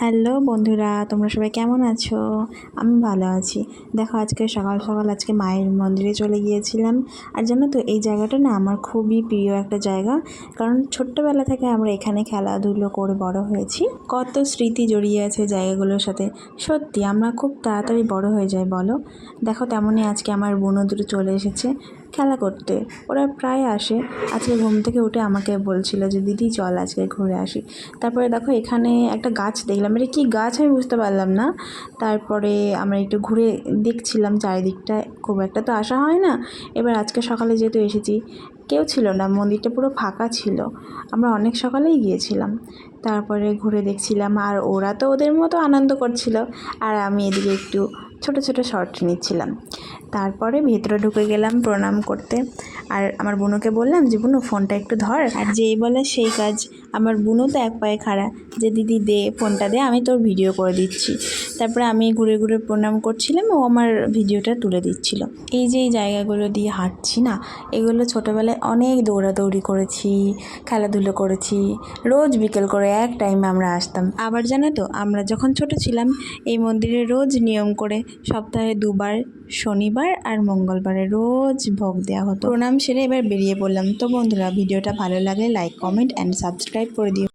Hello বন্ধুরা, তোমরা সবাই কেমন আছো? আমি ভালো আছি। দেখো আজকে সকাল সকাল আজকে মায়ের মন্দিরে চলে গিয়েছিলাম। আর জানো তো এই জায়গাটা না আমার খুবই প্রিয় একটা জায়গা, কারণ ছোট্টবেলা থেকে আমরা এখানে খেলাধুলো করে বড় হয়েছি। কত স্মৃতি জড়িয়ে আছে জায়গাগুলোর সাথে। সত্যি আমরা খুব তাড়াতাড়ি বড় হয়ে যাই বলো। দেখো তেমনই আজকে আমার বোনও দুটো চলে এসেছে খেলা করতে। ওরা প্রায় আসে। আজকে ঘুম থেকে উঠে আমাকে বলছিল যে দিদি চল আজকে ঘুরে আসি। তারপরে দেখো এখানে একটা গাছ দেখলাম, এটা কী গাছ আমি বুঝতে পারলাম না। তারপরে আমরা একটু ঘুরে দেখছিলাম চারিদিকটা, খুব একটা তো আসা হয় না। এবার আজকে সকালে যেহেতু এসেছি কেউ ছিল না, মন্দিরটা পুরো ফাঁকা ছিল। আমরা অনেক সকালেই গিয়েছিলাম। তারপরে ঘুরে দেখছিলাম আর ওরা তো ওদের মতো আনন্দ করছিল, আর আমি এদিকে একটু ছোট ছোট শর্ট নিচ্ছিলাম। তারপরে ভেতরে ঢুকে গেলাম প্রণাম করতে। আর আমার বোনকে বললাম যে বুনু ফোনটা একটু ধর, আর যেই বলে সেই কাজ। আমার বুনু তো এক পায়ে খাড়া, যে দিদি দে ফোনটা দে, আমি তোর ভিডিও করে দিচ্ছি। তারপরে আমি ঘুরে ঘুরে প্রণাম করছিলাম, ও আমার ভিডিওটা তুলে দিচ্ছিল। এই যে এই জায়গাগুলো দিয়ে হাঁটছি না, এগুলো ছোটোবেলায় অনেক দৌড়াদৌড়ি করেছি, খেলাধুলো করেছি। রোজ বিকেল করে এক টাইমে আমরা আসতাম। আবার জানো তো আমরা যখন ছোট ছিলাম এই মন্দিরে রোজ নিয়ম করে সপ্তাহে দুবার, শনিবার আর মঙ্গলবারে রোজ ভোগ দেওয়া হতো। প্রণাম সেরে এবার বেরিয়ে পড়লাম। তো বন্ধুরা ভিডিওটা ভালো লাগলে লাইক, কমেন্ট অ্যান্ড সাবস্ক্রাইব করে দিও।